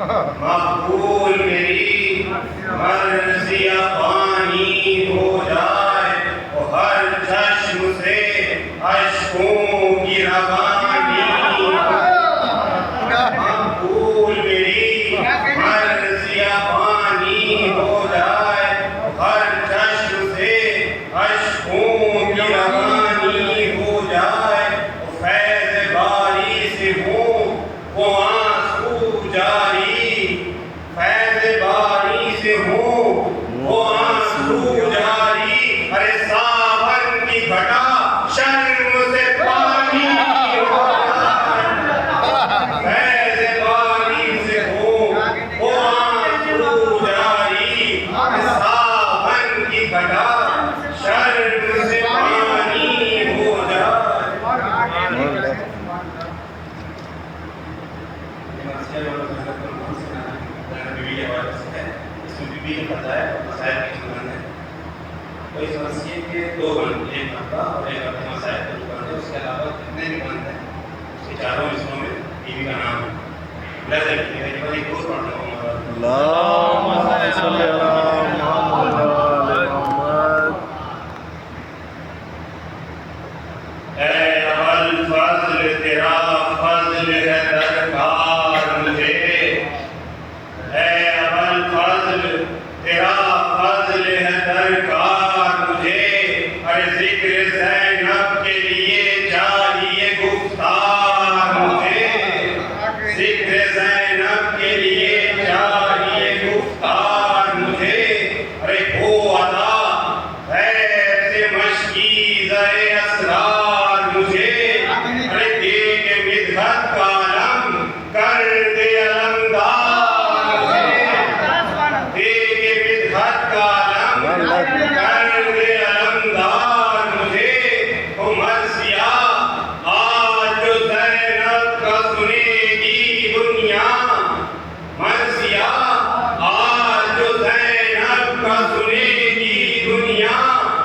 مقبول میری مرضی پانی ہو جائے اور ہر چشم سے اشکوں کی روانی مقبول میری مرضی پانی ہو جائے اور ہر چشم سے اشکوں کی روانی ہو جائے اور فیض باری سے ہوں وہ آنسو جاری فیض باری سے ہوں وہ آنسو جاری ارے ساون کی گھٹا شرم سے پانی ہو جائے فیض باری سے ہوں وہ آنسو جاری ارے ساون کی گھٹا شرم سے پانی ہو جائے کوئی سمجھیے کہ دو بند ایک ہفتہ اور ایک ہفتہ مسائل کا جو بند ہے اس کے علاوہ کتنے بھی بند ہیں اس کے چاروں حصوں میں بیوی کا نام ہے لذت کی ہے کہ ایک دوست پڑھتا ہوں اللہم صلی علی محمد وعلی محمد اے ابل فضل تیرا فضل ہے درکار مجھے اے ابل فضل تیرا فضل ہے درکار مجھے ارے ذکر زینب کے لیے چاہیے گفتار مجھے ذکر زینب کے لیے چاہیے گفتار مجھے ارے وہ عطا غیر سے مشکیزہ اسرار مجھے ارے دے کے مدحت کا علم کر دے علمدار مجھے دے کے مدحت کا علم کر دے علمدار مجھے وہ مرثیہ آج جو زینب کا سنے گی دنیا مرثیہ آج جو زینب کا سنے گی دنیا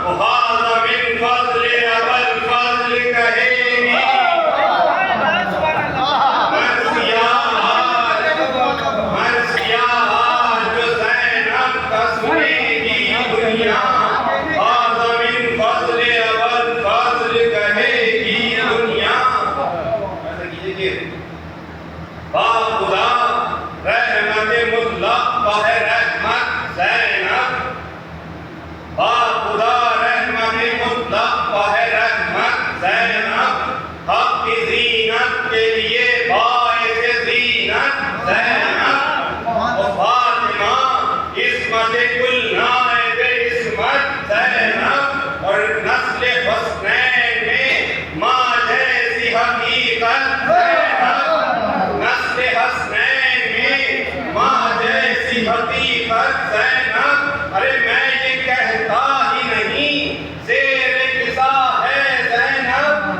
وہ ھذا من فضل ابل فضل کہے گی مرثیہ آج جو زینب کا سنے گی دنیا ھذا من فضل ابل فضل کہے گی دنیا ایسا کیجئے کہ با خدا رحمت مطلق ہے رحمت زینب با خدا رحمت مطلق ہے رحمت زینب حق کی زینت کے لیے باعث زینت زینب و فاطمہ عصمت کل نائب عصمت زینب اور نسل حسنین میں ماں جیسی حقیقت زینب نسل حسنین میں ماں جیسی حقیقت زینب ارے میں یہ کہتا ہی نہیں زیر قصہ ہے زینب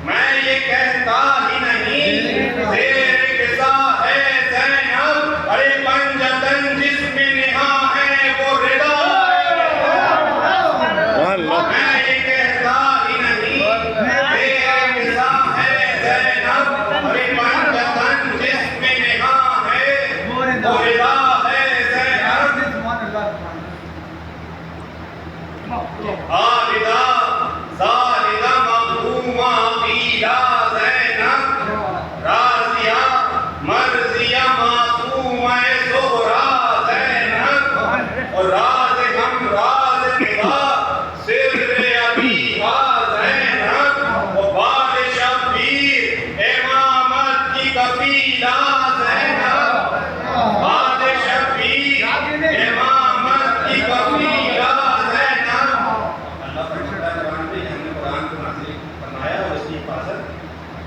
میں یہ کہتا ہی نہیں زیر قصہ ہے زینب ارے پنجتن جس میں نہا ہے وہ رضا میں یہ کہتا ہی نہیں زیر قصہ ہے زینب ارے پنجتن جس میں نہا ہے وہ رضا ہے زینب عابدہ زاہدہ مظلومہ عقیدہ زینب راضیہ مرضیہ معصومہ زہرا زینب اور راز ہم راز خدا سر ابیہا زینب اور باد شبیر امامت کی کفیلہ زینب باد شبیر امامت کی کفیلہ زینب اللہ فرماتا ہے قرآن میں ہم نے قرآن کو نازل فرمایا اور اس کی حفاظت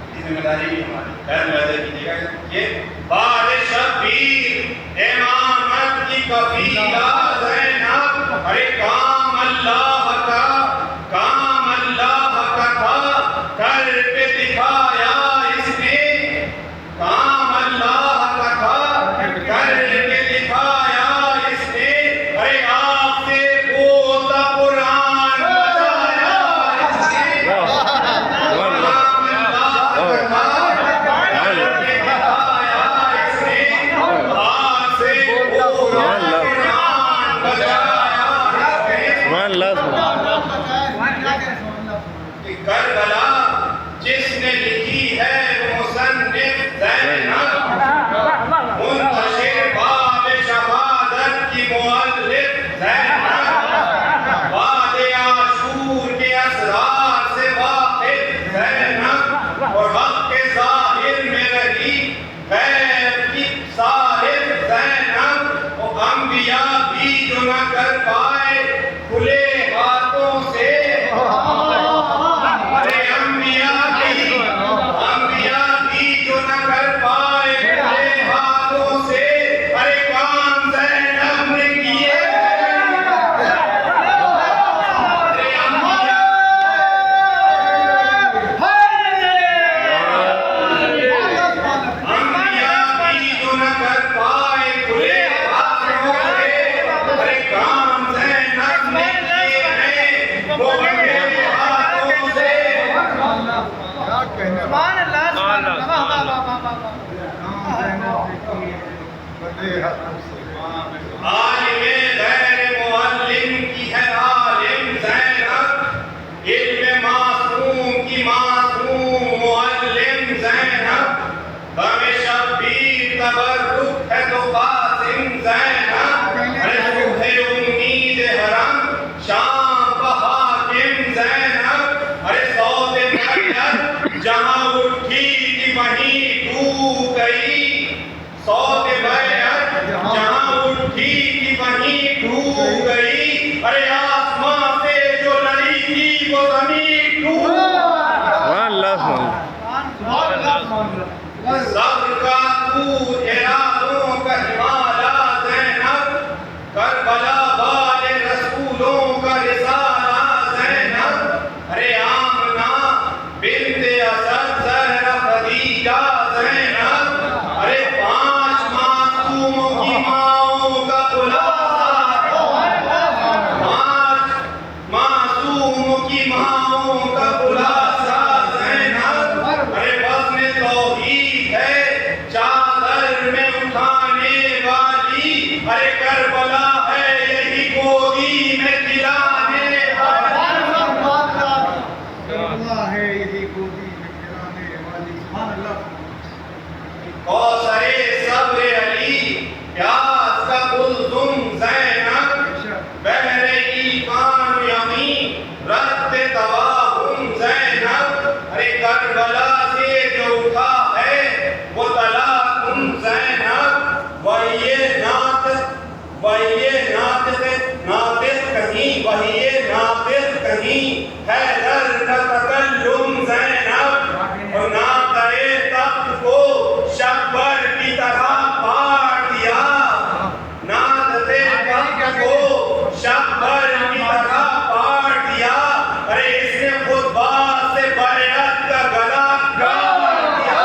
کی ذمہ داری بھی ہماری خیر ملاحظہ کیجیے گا کہ باد شبیر امامت کی کفیلہ زینب ارے کام اللہ کا تھا کر کے دکھایا اس نے کام اللہ کا تھا کر کے دکھایا اس نے ارے آپ سے بولتا قرآن بجایا اس نے کام اللہ کا تھا کر کے دکھایا اس نے عالم غیر معلم کی ہے عالم زینب، علم معصوم کی معصوم معلم زینب، غم شبیر تبرک ہے تو قاسم زینب، روح امید حرم شام بحاکم زینب، صوت مریم جہاں اٹھی تھی وہیں ڈوب گئی، صوت مریم جہاں اٹھی تھی وہیں ڈوب گئی، آسمان سے جو لڑی تھی وہ زمین ڈوب صبر کا طور ارادوں کا ہمالا زینب، کربلا والے رسولوں کا رسالہ زینب، آمنہ بنت اسد زہرا خدیجہ زینب، 5 معصوموں کی ماؤں کا خلاصہ، 5 معصوموں کی ماؤں کا خلاصہ زینب، وزن توحید ہے چادر میں اٹھانے والی، کربلا ہے یہی گودی میں کھلانے کوثر صبر علی، پیاس کا قلزم زینب، بحر ایمان یقین رد تواہم زینب، کربلا سے جو اٹھا ہے وہ طلاقم زینب، وہی ناطق کہیں حیدر کا تکلم زینب، اور ناطق تخت کو شکبر کی طرح پاٹ دیا، ناطق تخت کو شکبر کی طرح پاٹ دیا، اس نے خود بات سے بیعت کا گلا کاٹ دیا،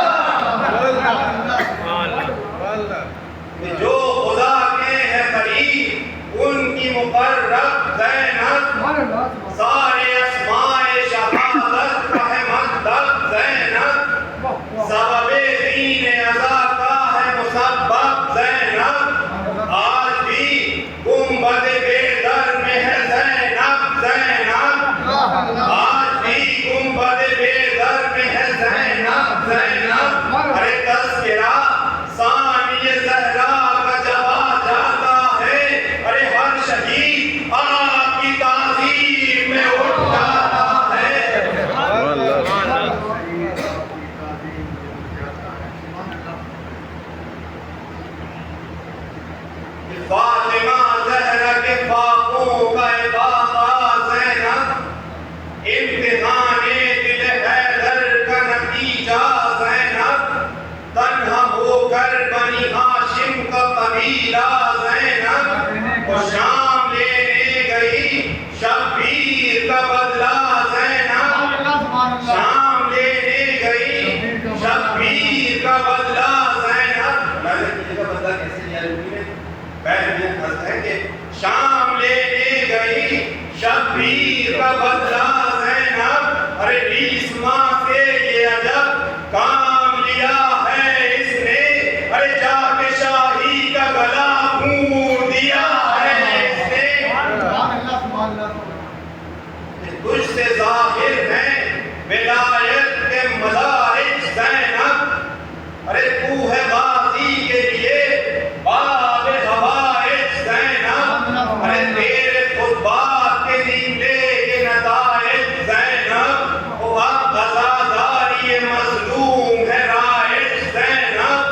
جو خدا کے ہے قریب ان کی مقرب زینب، سارے اسماء شہادت کا ہے مطلب زینب، سبب دین ازا کا ہے مسبب زینب، آج بھی گنبد بیدر میں ہے زینب زینب، آج بھی گنبد بیدر میں ہے زینب زینب، تذکرہ ثانی زہرا کا جب جاتا ہے، ہر شہید آپ کی تعظیم میں اٹھ جاتا ہے، فاطمہ زہرا کے فاقوں کا افاقہ زینب، امتحان دل حیدر کا نتیجہ زینب، تنہا ہو کر بنی ہاشم کا قبیلہ زینب، وہ شام لینے گئی شبیر کا بدلہ زینب، شام لینے گئی شبیر کا بدلہ زینب، بدلہ کیسے لیا ہے کہ شام لینے گئی شبیر کا بدلہ زینب، 20 ماہ سے یہ عجب کام لیا ہے اس نے، جا کے شاہی کا گلا پھونڈ دیا ہے اس نے، تجھ سے ظاہر ہیں ولایت کے مدارج زینب، تو ہے غازی کے لیے باب حوائج زینب، تیرے خطبات کے نکلے یہ نتائج زینب، وہ غزاداری مظلوم ہے رائج زینب،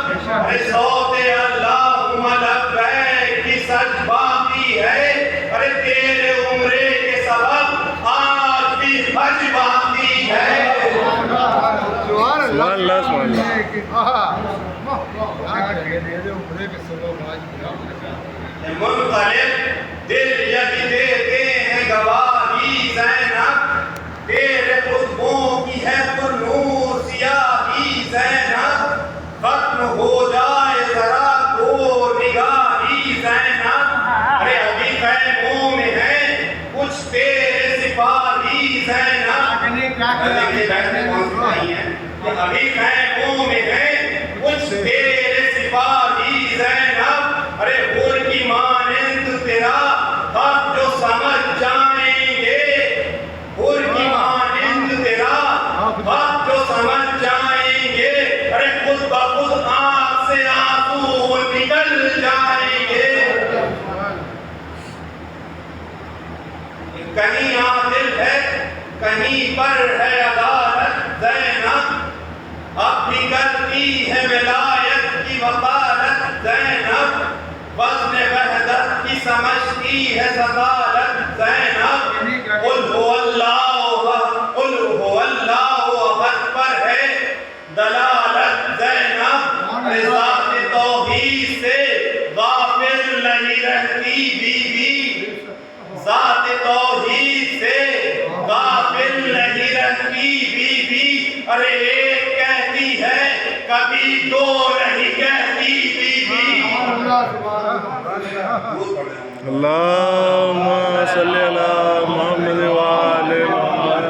صوت اللہم لبیک کی سچ باقی ہے، تیرے عمرے کے سبب آج بھی حج باقی ہے، سبحان اللہ سبحان اللہ، منقلب دل یدی دیتے ہیں گواہی زینب، تیرے قطبوں کی ہے پر نور سیاہی زینب، ختم ہو جائے ذرا تو نگاہی زینب، ابھی خیموں میں ہیں کچھ تیرے سپاہی زینب، دیکھیے بیٹھنے کون سی نہیں ہے، ابھی خیموں میں ہیں کچھ تیرے سپاہی زینب، ارے حور کی مانند تیرا حق جو سمجھ جائیں گے، حور کی مانند تیرا حق جو سمجھ جائیں گے، ارے خود بخود آنکھ سے آنسو نکل جائیں گے۔ کہیں عادل ہے کہیں پر ہے عدالت زینب، اب بھی کرتی ہے ولایت کی وکالت زینب، وزن وحدت کی سمجھتی ہے ثقالت زینب، قل هو اللہ احد پر ہے دلالت زینب، ذات توحید سے غافل نہیں رہتی بی بی، ذات توحید سے غافل نہیں رہتی بی بی، ارے ایک کہتی ہے کبھی دو نہیں کہتی بی بی۔ اللہم صلی علی محمد وآل محمد۔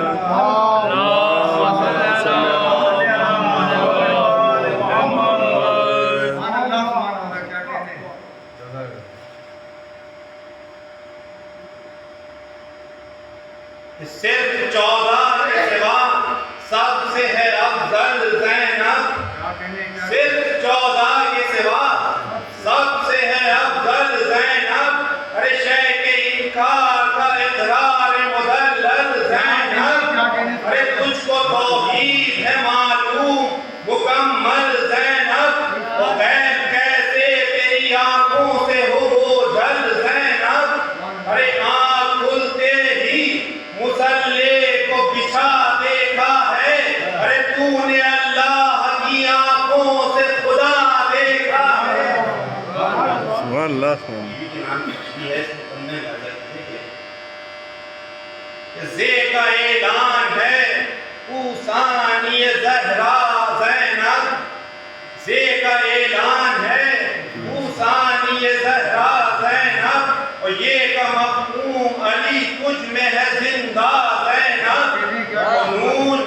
صرف 14 کے سوا سب سے ہے افضل زینب، صرف 14 کے سوا سب سے ہے افضل زینب، ارے شے کے انکار کا اقرار مدلل زینب، ارے تجھ کو توحید ہے معلوم مکمل زینب، وہ غیب کیسے تیری آنکھوں سے ہو جل زینب، ارے آنکھ کھلتے ہی مسلح کو بچھا دیکھا ہے، ارے تو نے اللہ کی آنکھوں سے خدا دیکھا ہے۔ سبحان اللہ۔ زے کا اعلان ہے اوسانی زہرا زینب، زے کا اعلان ہے اوسانی زہرا زینب، اور یہ کا مفہوم علی تجھ میں ہے زندہ زینب، نون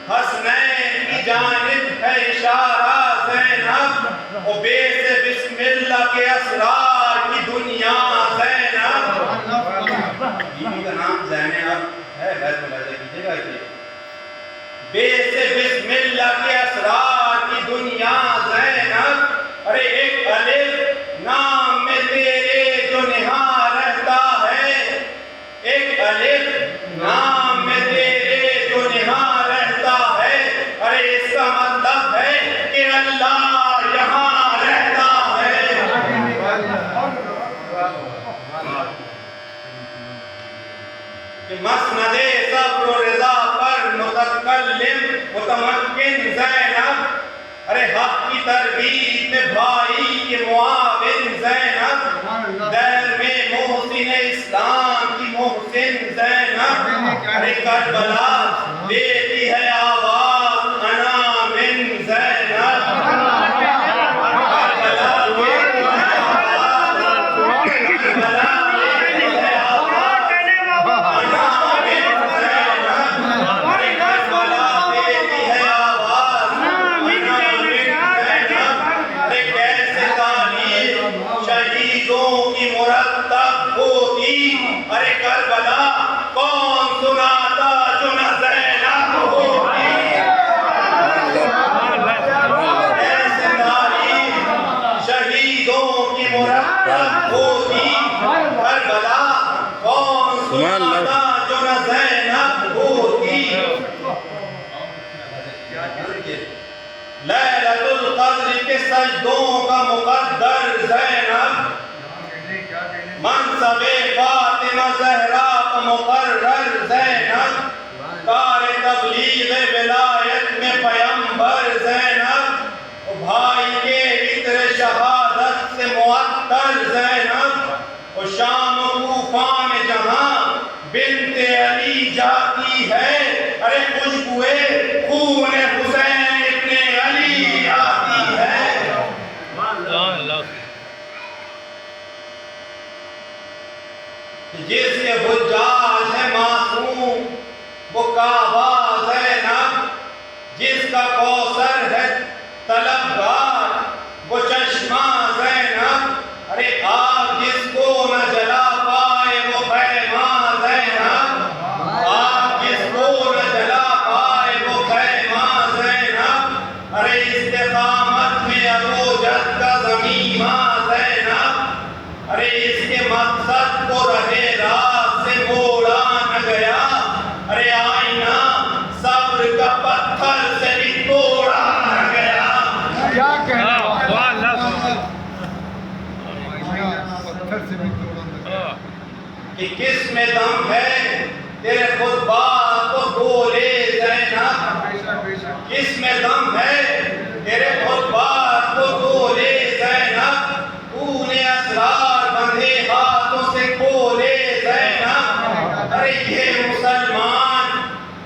حسنین کی جانب ہے اشارہ زینب، اور بے سے بسم اللہ کے اسرار کی دنیا زینب۔ بیوی کا نام زینب ہے، بیت ملاحظہ کیجئے گا کہ بے سے بسم اللہ کے اسرار کی دنیا زینب، ارے ایک الف نام میں تیرے جو نہاں رہتا ہے، ایک الف نام میں تیرے جو نہاں رہتا ہے، ارے اس کا مطلب ہے کہ اللہ یہاں رہتا ہے۔ کہ مسند صبر و رضا پر متکلم متمکن زینب، ارے حق کی ترغیب میں بھائی کے معاون زینب، دیر میں محسن اسلام کی محسن زینب، ارے کربلا دیتی ہے آواز انا من زینب، کربلا دیتی ہے آواز، کربلا دیتی ہے آواز انا من زینب، ارے کربلا دیتی ہے آواز انا من زینب، ارے کیسے تاریخ شہیدوں کی مرتب ہوتی، ارے کربلا کون سناتا جو نہ زینب ہوتی، کیسے تاریخ شہیدوں کی مرتب ہوتی، کربلا کون سناتا جو نہ زینب ہوتی۔ لیلۃ القدر کے سجدوں کا مقدر زینب، منصب فاطمہ زہرا کا مقرر زینب، کار تبلیغ ولایت میں پیمبر زینب، بھائی کے عطر شہادت سے معطر زینب، اور شام و کوفہ میں جہاں بنت علی جاتی ہے، ارے خوشبوئے خون حسین ابن علی آتی ہے۔ جس کے حجاج ہے معصوم وہ کعبہ زینب، جس کا کوثر استقامت میں ابو جد کا زمینہ زینب، ارے اس کے مقصد کو رہے راست سے موڑا نہ گیا، ارے آئینہ صبر کا پتھر سے بھی توڑا نہ گیا۔ کیا کہنا کہ کس میں دم ہے تیرے خود بات کو بولے زینب، کس میں دم ہے تیرے خود بات کو بولے زینب، تو نے اسرار بندھے ہاتھوں سے کھولے زینب، ارے یہ مسلمان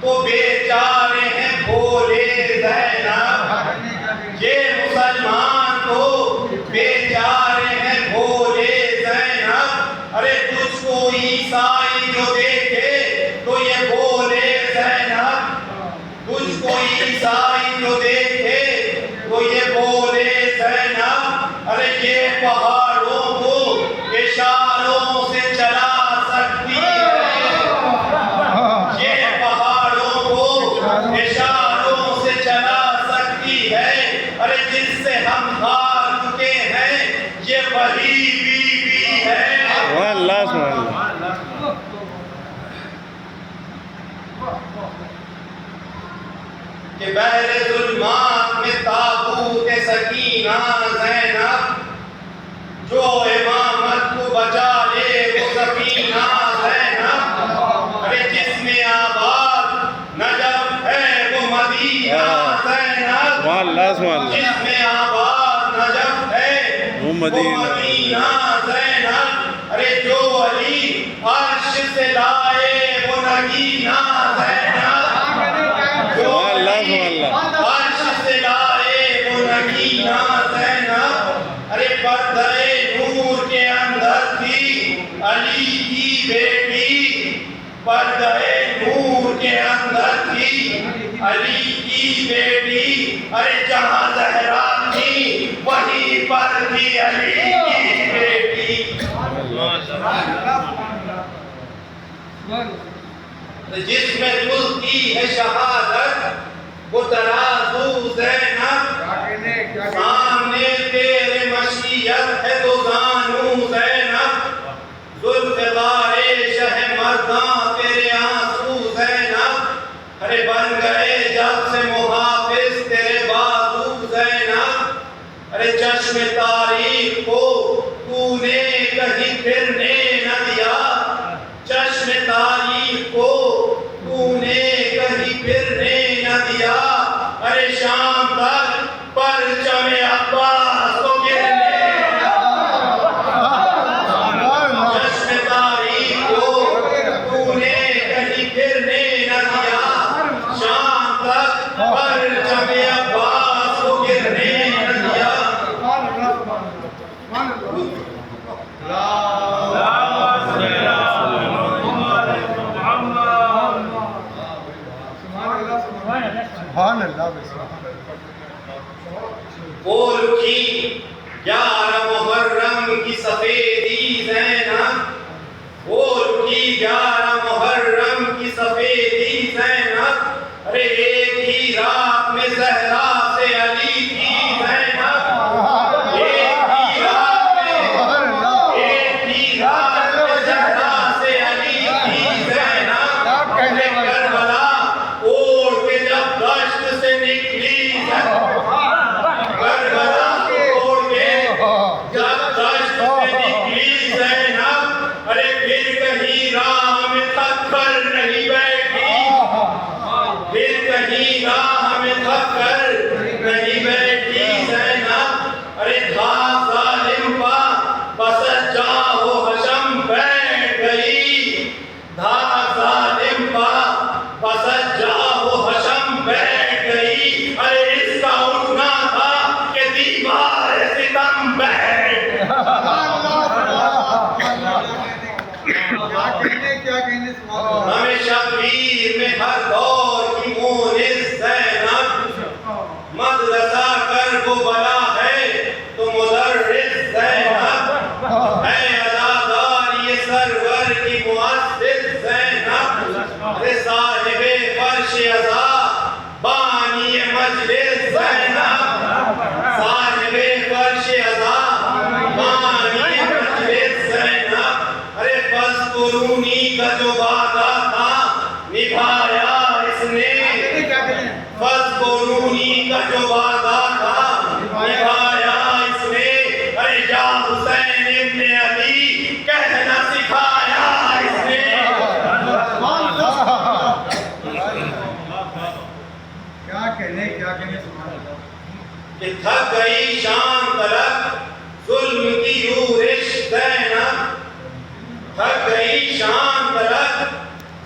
تو بیچارے ہیں بھولے زینب، یہ مسلمان تو بیچارے ہیں بھولے زینب، ارے تجھ کو عیسائی جو دیکھے تو یہ بولے زینب، تجھ کو عیسائی جو دیکھے تو یہ بولے زینب، ارے یہ پہاڑوں کو اشاروں سے چلا سکتی ہے، یہ پہاڑوں کو اشاروں سے چلا سکتی ہے، ارے جس سے ہم ہار چکے ہیں یہ وہی بی بی ہے۔ اللہ سبحان اللہ۔ کہ بحر ظلمات میں تابوت سکینہ زینب، جو امامت کو بچا لے وہ سفینہ زینب، ارے جس میں آباد نجف ہے وہ مدینہ زینب، اللہ سبحان اللہ۔ جس میں آباد نجف ہے وہ مدینہ زینب، ارے جو علی عرش سے لائے وہ نگینہ زینب، جو علی عرش سے لائے وہ نگینہ زینب، ارے پردہ نور کے اندر تھی علی کی بیٹی، پردہ نور کے اندر تھی علی کی بیٹی، ارے جہاں زہرا تھی وہیں پر تھی علی کی بیٹی، جس میں تلتی ہے شہادت وہ ترازو زینب، سامنے تیرے مشیت ہے تو زانو زینب، ذوالفقار شہ مرداں تیرے آنسو زینب، ارے بن گئے جب سے محافظ تیرے بازو زینب، ارے چشم تاریخ کو تو نے کہیں پھرنے نہ دیا، چشم تاریخ کو تو نے کہیں پھرنے نہ دیا، ارے شام تک پرچم عباس کو گرنے نہ دیا، چشم تاریخ کو تو نے کہیں پھرنے نہ دیا، شام تک پرچم عباس کو گرنے نہ دیا۔ سبحان اللہ۔ وہ لکھی 11 محرم کی سفیدی زینب، وہ لکھی 11 محرم کی سفیدی زینب، ارے ایک ہی رات میں زہرا سے علی کی زینب، ایک ہی رات میں زہرا سے علی کی زینب، ارے کربلا اوڑھ کے جب دشت سے نکلی کربلا اوڑھ کے جب دشت سے نکلی زینب، ارے پھر کہیں راہ میں تھک کر نہیں بیٹھی، پھر کہیں راہ میں تھک کر نہیں بیٹھی زینب، ارے تھا ظالم پا بس جاؤ حشم بیٹھ گئی، تھا ظالم پا بس جاؤ حشم بیٹھ گئی، ارے اس کا اٹھنا تھا کہ دیوار ستم بیٹھ، ہمیں شبیر میں ہر دور کی مونس زینب، مدرسہ کر وہ بلا ہے تو مدرس زینب، ہے عزادار یہ سرور کی مؤسس زینب، ارے صاحب فرش عزا بانی مجلس زینب، کہ تھک گئی شام تلک ظلم کی یورش زینب، تھک گئی شام تلک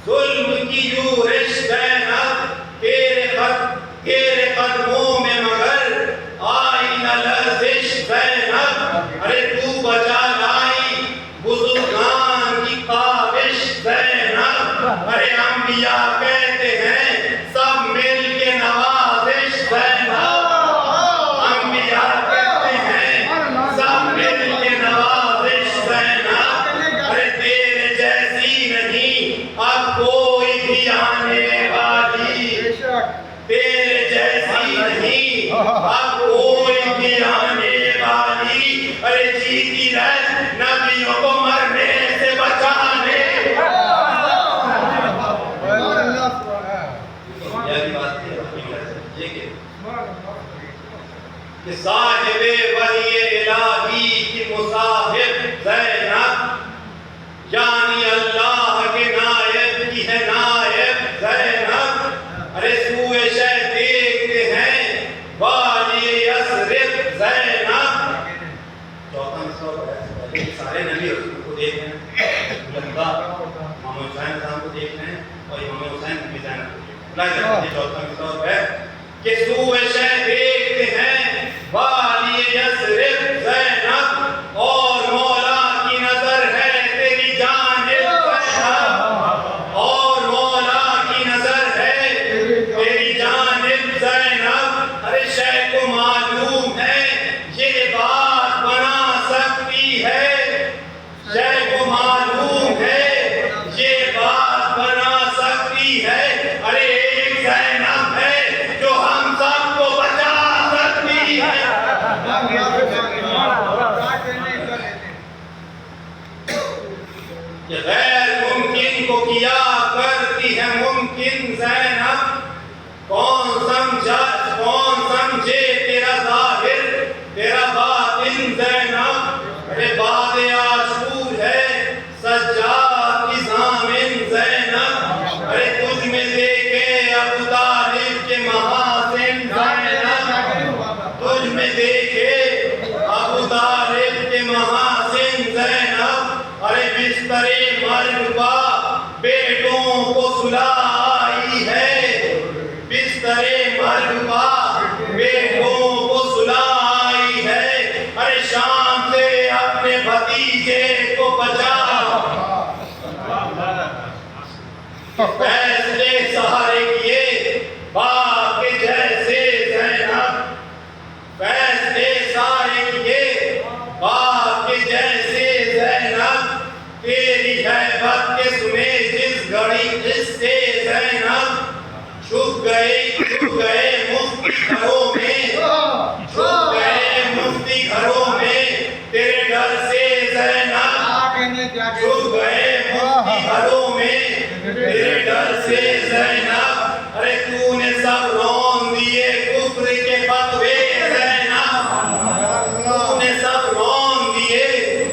ظلم کی یورش زینب، تیرے قدموں میں مگر آئی نہ لرزش زینب، ارے تو بچا لائی بزرگان کی کاوش زینب، ارے انبیاء کہتے ہیں سب مل کے نوازش زینب، انبیاء کہتے ہیں سب مل کے نوازش زینب، ارے تیرے جیسی نہیں اب کوئی بھی آنے والی، تیرے جیسی نہیں اب کوئی بھی آنے والی، ارے جیتی رہ نبیوں کو مرنے سے بچانے۔ کہ صاحب ولی الہی کی مصاحب زینب، یعنی اللہ کے نائب کی ہے نائب زینب، ارے سوئے شہ دیکھتے ہیں والی یثرب زینب۔ چوتھا مسئلہ ہے سارے نبی رسول کو دیکھ رہے ہیں، امام حسین صاحب کو دیکھ رہے ہیں اور امام حسین کی زینب کو دیکھ رہے ہیں۔ یہ چوتھا مسئلہ ہے کہ سوئے شہ دیکھتے ہیں والی یثرب زینب، اور مولا کی نظر ہے تیری جانب زینب، اور مولا کی نظر ہے تیری جانب زینب، ارے شیخ کو معلوم ہے یہ بات بنا سکتی ہے، شیخ کو معلوم ہے یہ بات بنا سکتی ہے، ارے ایک زینب ہے جو ہم سب کو بچا سکتی ہے۔ یہ غیر ممکن کو کیا کرتی ہے ممکن زینب، کون سمجھے تیرا ظاہر تیرا باطن زینب، ارے باد عاشور ہے سجاد کی ضامن زینب، ارے تجھ میں دیکھے ابو طالب کے محاسن زینب، تجھ میں دیکھے ابو طالب کے محاسن زینب، ارے بستر مرگ پا بیٹوں کو سلائی ہے، بستر مرگ پا بیٹوں کو سلائی ہے، ارے شام سے اپنے بھتیجے کو بچا، فیصلے سہارے کیے باپ کے جیسے زینب، فیصلے سارے کیے باپ کے جیسے زینب، تیری ہیبت کے سنے جس گھڑی قصے زینب، چھپ گئے مفتی گھروں میں، چھپ گئے مفتی گھروں میں تیرے ڈر سے زینب، چھپ گئے مفتی گھروں میں تیرے ڈر سے زینب، ارے تو نے سب رون دیے کفر کے فتوے زینب، تو نے سب رون دیے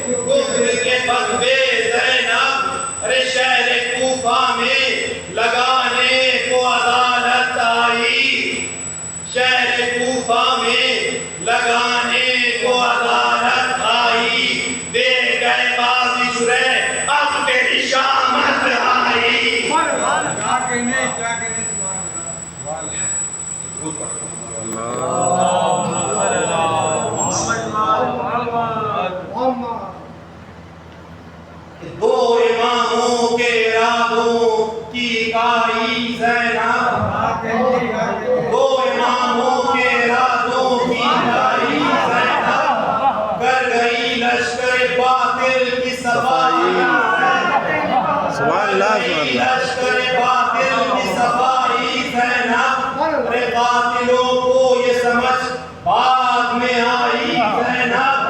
کفر کے فتوے زینب، ارے شہر کوفہ میں لگانے کو عدالت آئی، شہر کوفہ میں لگانے کو عدالت آئی، دے گئے بازی شرح اب تیری شامت آئی۔ دو اماموں کے ارادوں کی کائی زینب، دو اماموں کے ارادوں کی کائی زینب، کر گئی لشکر باطل کی صفائی زینب، سبحان اللہ کر گئی لشکر باطل کی صفائی زینب، ارے باطلوں کو یہ سمجھ بعد میں آئی زینب،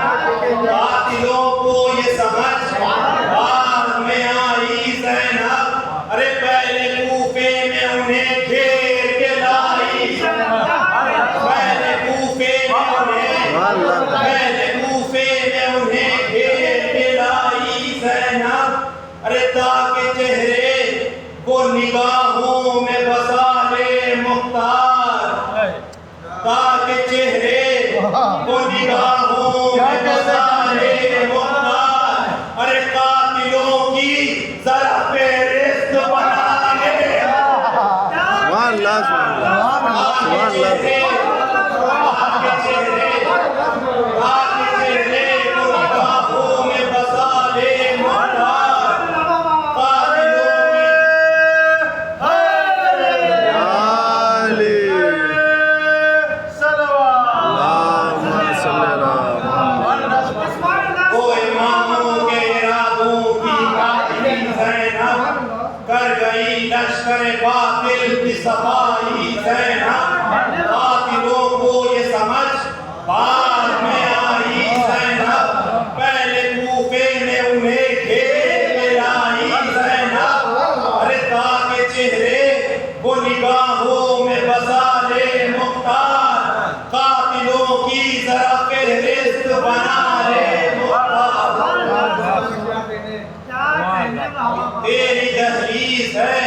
باطلوں کو یہ سمجھ بعد میں آئی زینب، ارے پہلے کوفے میں انہیں گھیر کے لائی زینب، پہلے کوفے میں انہیں گھیر کے لائی زینب، ارے تاکہ چہرے وہ نگاہوں میں بسا لے مختار، تاکہ چہرے وہ نگاہوں میں بسا لے مختار، ارے قاتلوں کی ذرا فہرست بنا لے۔ سبحان اللہ سبحان اللہ آپ کے چہرے وہ نگاہوں میں بسا لے مختار، قاتلوں علی اللہم صلی اللہ وہ اماموں کے ارادوں کی قاتل زینب، کر گئی لشکر باطل کی صفائی زینب، قاتلوں کو یہ سمجھ بعد میں آئی زینب، پہلے کوفے میں انہیں گھیرے لائی زینب، ارے تاکہ چہرے وہ نگاہوں میں بسا لے مختار، قاتلوں کی ذرا فہرست بنا لے مختار۔ تیری دہلیز ہے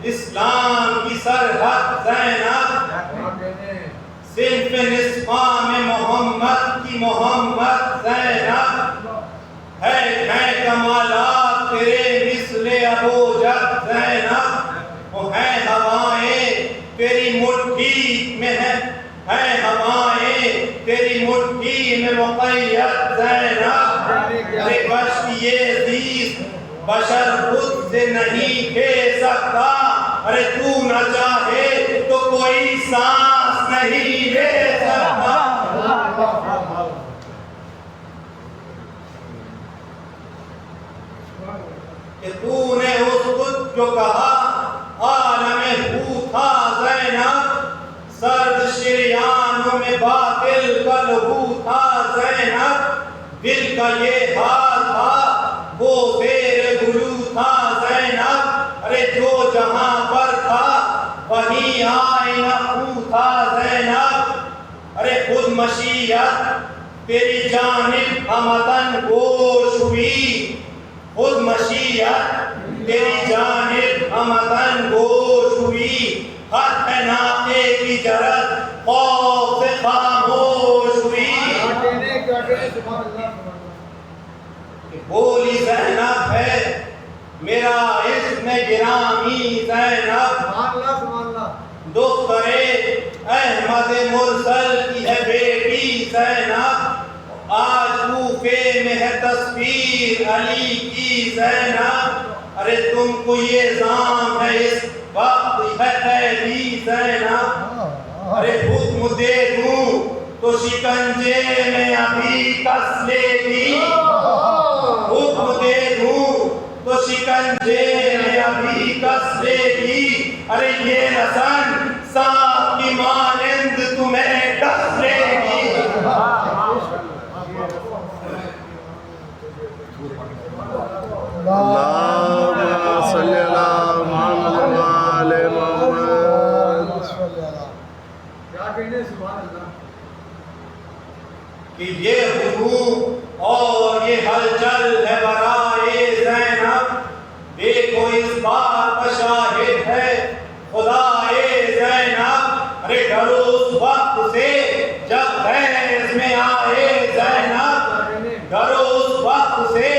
اسلام کی سرحد زینب، صنف نسواں میں محمد کی محمد زینب، ہے کمالات تیرے مثل ابوجہل زینب، وہ ہے ہوائیں تیری مٹھی میں ہے ہوائیں تیری مٹھی میں مقید زینب، ارے کشتی یہ زیست بشر خود سے نہیں کھے سکتا، ارے تو نہ چاہے تو کوئی سانس نہیں لے سکتا۔ کہ تو نے اس خود جو کہا عالم ہو تھا زینب، سرد شریانوں میں باطل کا لہو تھا زینب، دل کا یہ حال تھا وہ زیر گلو تھا زینب، ارے جو جہاں پر تھا وہیں آئینہ خوں تھا زینب، ارے خود مشیت تیری جانب ہمدن گوش ہوئی، خود مشیت تیری جانب ہمدن گوش ہوئی، خط ناقے کی جرت خوف سے خاموش ہوئی۔ بولی زینب ہے میرا عشق میں گرامی زینب، دختر احمد مرسل کی ہے بیٹی زینب، آج کوفے میں ہے تصویر علی کی زینب، ارے تم کو یہ زام ہے اس وقت ہے قیدی زینب، ارے حکم دے دوں تو شکنجے میں ابھی کس لے گی، حکم دے دوں تو شکنجے میں ابھی کس لے گی، ارے یہ رسن سانپ کی مانند تمہیں ڈس لے گی۔ اللہم صلی اللہ محمد وآل محمد۔ کہ یہ ہجوم اور یہ ہلچل ہے برائے زینب، دیکھو اس بات کا شاہد ہے خدائے زینب، ارے ڈرو اس وقت سے جب فیض میں آئے زینب، ڈرو اس وقت سے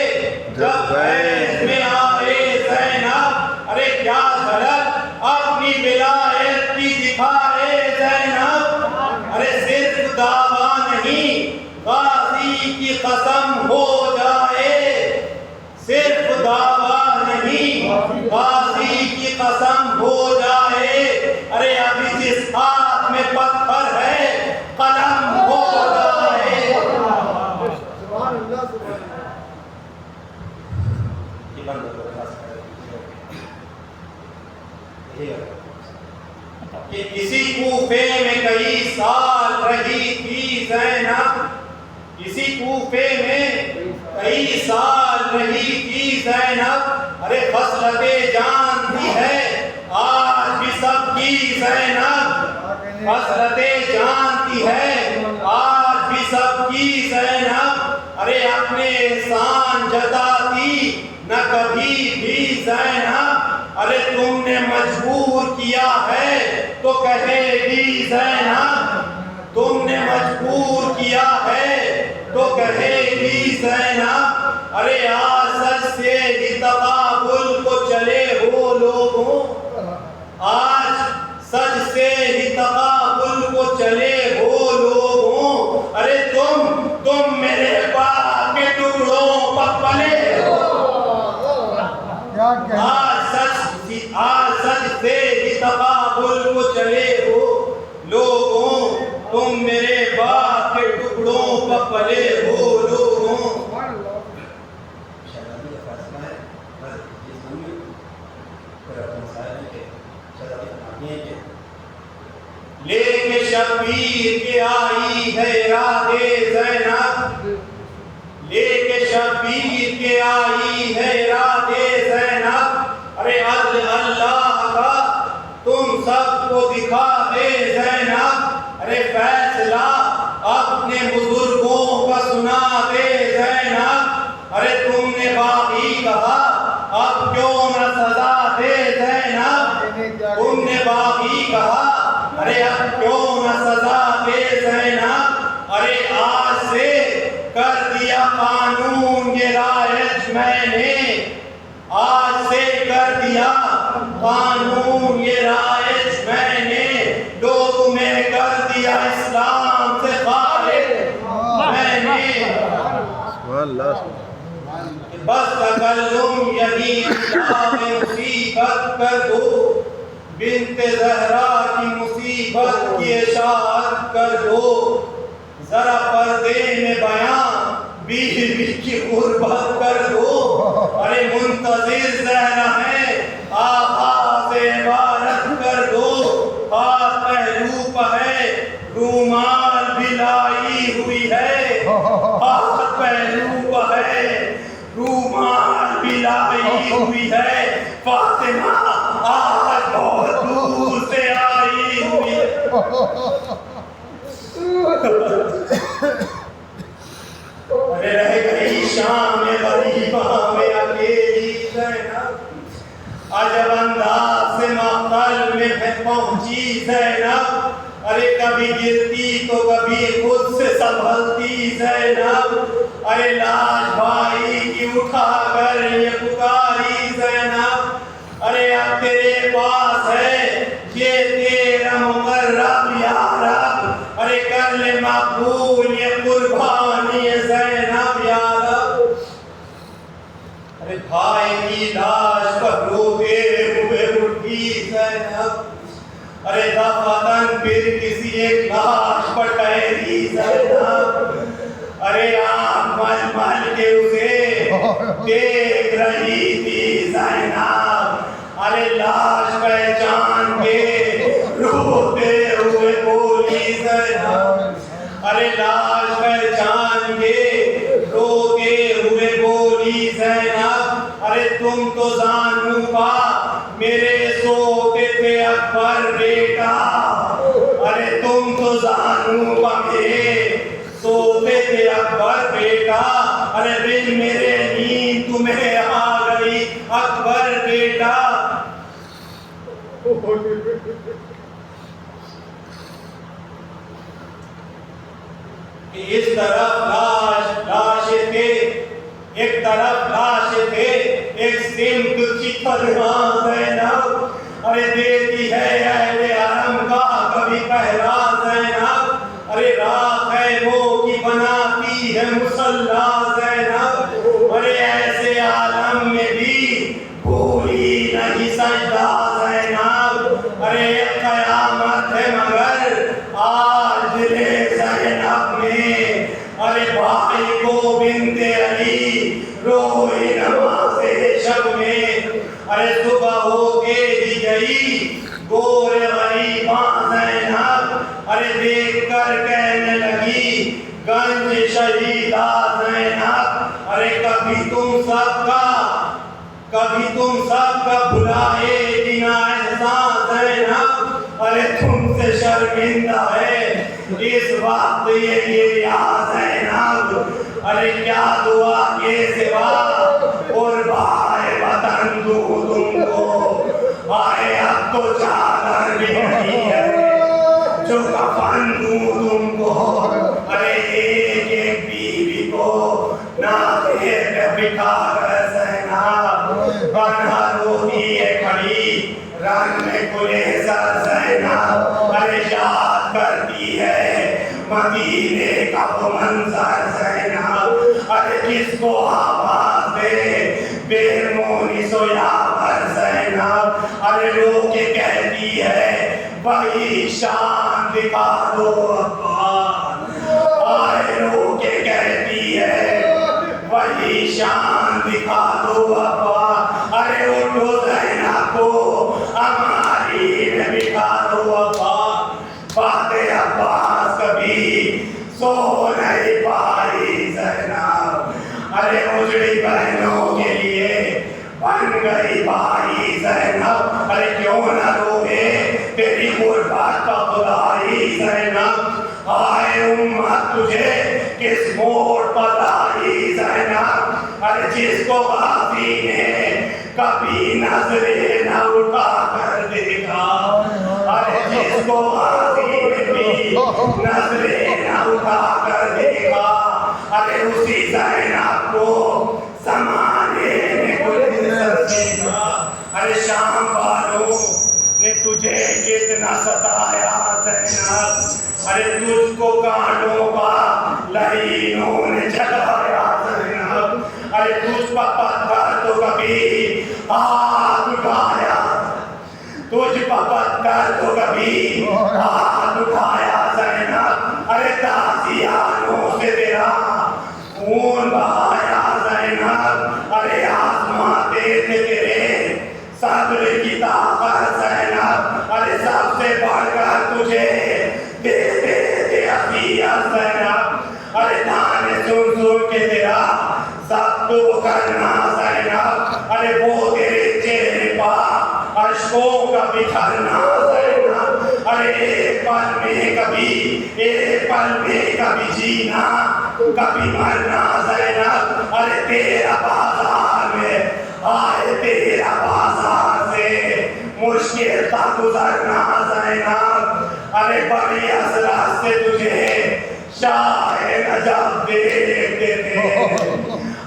جب فیض میں آئے زینب، ارے کیا جھلک اپنی ولایت کی دکھائے زینب، ارے صرف دعویٰ نہیں غازی کی قسم ہو جائے، صرف دعویٰ نہیں غازی کی قسم ہو جائے، ارے ابھی جس ہاتھ میں پتھر ہے قلم ہو جائے۔ کہ اسی کوفے میں کئی سال رہی تھی زینب، اسی کوفے میں کئی سال رہی تھی زینب، ارے خصلتیں جانتی ہے آج بھی سب کی زینب، خصلتیں جانتی ہے آج بھی سب کی زینب، ارے اپنے احسان جتاتی نہ کبھی بھی زینب، ارے تم نے مجبور کیا ہے تو کہے گی زینب، تم نے مجبور کیا ہے تو کہے گی زینب ارے آج سچ سے ہی تقابل کو چلے ہو لوگوں، آج سچ سے ہی تقابل کو چلے ہو لوگوں، ارے تم میرے باپ کے ٹکڑوں پر پلے ہو، آج سچ سے ہی تقابل کو چلے ہو لوگوں، تم میرے باپ کے ٹکڑوں پر پلے ہو لوگوں۔ لے کے شبیر کے آئی ہے ارادے زینب، لے کے شبیر کے آئی ہے ارادے زینب، ارے عدل اللہ کا تم سب کو دکھا دے زینب، ارے فیصلہ اپنے بزرگوں کا سنا دے زینب، ارے تم نے باغی کہا اب کیوں نہ سزا دے زینب، تم نے باغی کہا ارے اب کیوں نہ سزا دے زینب، ارے آج سے کر دیا قانون یہ رائج میں نے، آج سے کر دیا قانون یہ رائج میں نے، جو تمہیں کر دیا اسلام سے خارج میں نے، بس تکلم یہی اللہ میں مصیبت کر دو، بنت زہرا کی مصیبت کی اشاعت کر دو، ذرا پردے میں بیان بیوی کی غربت کر دو، ارے منتظر زہرا ہے آغاز عبارت کر دو، ہاتھ پہلو پہ ہے رومال بھی لائی ہوئی ہے، ہاتھ پہلو پہ ہے رومال بھی لائی ہوئی ہے، فاطمہ آج بہت دور سے آئی ہوئی ہے، ارے رہ گئی شام غریبہ میں اکیلی زینب، عجب انداز سے مقتل میں پہنچی زینب، ارے کبھی گرتی تو کبھی خود سے سنبھلتی زینب، ارے لاش بھائی کی اٹھا کر یہ پکاری زینب، ارے اب تیرے پاس ہے یہ تیرا مقرب یا رب، ارے کر لے مقبول یہ قربانی زینب یا رب، ارے بھائی کی لاش پر روتے ہوئے اٹھی زینب، ارے دفعتاً پھر کسی ایک لاش پر ٹھہری زینب، ارے آنکھ مل مل کے اسے دیکھ رہی تھی زینب، ارے لاش پہچان کے روتے ہوئے بولی زینب، ارے لاش پہچان کے روتے ہوئے بولی زینب، ارے تم تو زانو کا میرے سوتے تھے اکبر بیٹا، ارے تم تو زانو کا میرے سوتے تھے اکبر بیٹا، ارے دل میرے نیند تمہیں آ گئی اکبر بیٹا، اس طرف لاشیں تھے، ایک طرف لاشیں تھے، ایک سمت کی طرح زینب، ارے دیتی ہے اہل حرم کا کبھی پہرا زینب، ارے راہ خیموں کی بناتی ہے مصلی زینب، ارے ایسے عالم میں بھی بھولی نہیں سجدہ زینب، ارے قیامت ہے مگر آج دل زینب میں، ارے بھائی کو بنت علی روئی نماز شب میں، ارے صبح ہو کے ہی گئی گور غریباں زینب، ارے دیکھ کر کہنے لگی گنج شہیدہ زینب، ارے کبھی تم سب کا بھلائے بنا احسان زینب، ارے تم سے شرمندہ ہے اس وقت یہ گریہ زینب، ارے کیا دعا کے سوا قربائے وطن دوں تم کو، آئے اب تو چادر بھی نہیں ہے جو کفن دوں تم کا وہ منظر زینب ارے کس کو آواز دے بے مونی سویاور زینب ارے رو کے کہتی ہے وہی شان دکھا دو عباس آئے رو کے کہتی ہے وہی شان دکھا دو عباس ارے اٹھو زینب کو ہماری میں بٹھا دو عباس بات عباس کبھی سو نہیں پائی زینب ارے اجڑی بہنوں کے لیے بن گئی بھائی زینب ارے کیوں نہ روئے تیری غربت کا خدائی زینب آئے امت تجھے کس موڑ پر لائی زینب ارے جس کو غازی نے کبھی نظریں نہ اٹھا کر دیکھا ارے جس کو غازی نے بھی نظریں نہ اٹھا کر دیکھا ارے اسی زینب کو زمانے نے گلزر دیکھا ارے شام والوں نے تجھے کتنا ستایا زینب ارے تجھ کو کانٹوں کا لعینوں نے جلایا زینب ارے تجھ پر پتھر تو کبھی ہاتھ اٹھایا تجھ پر پتھر تو کبھی ہاتھ اٹھایا زینب ارے تازیانوں سے تیرا خون بہایا زینب ارے آزماتے تھے تیرے صبر کی طاقت زینب ارے سب سے بڑھ کر تجھے دیتے تھے عطیت زینب ارے تانے سن سن کے تیرا سب تو کرنا زینب ارے وہ تیرے چہرے پر اشکوں کا بکھرنا زینب ارے ایک پل میں کبھی جینا کبھی مرنا زینب ارے تیرا بازار میں آئے تیرا بازار سے مشکل تھا گزرنا زینب ارے بڑی حسرت سے تجھے شاہ نجف دیکھتے تھے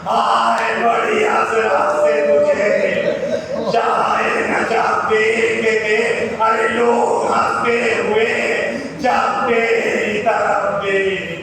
آئے بڑی حسرت سے تجھے شاہ نجف دیکھتے تھے ارے لوگ ہنستے ہوئے جب تیری طرف دیکھتے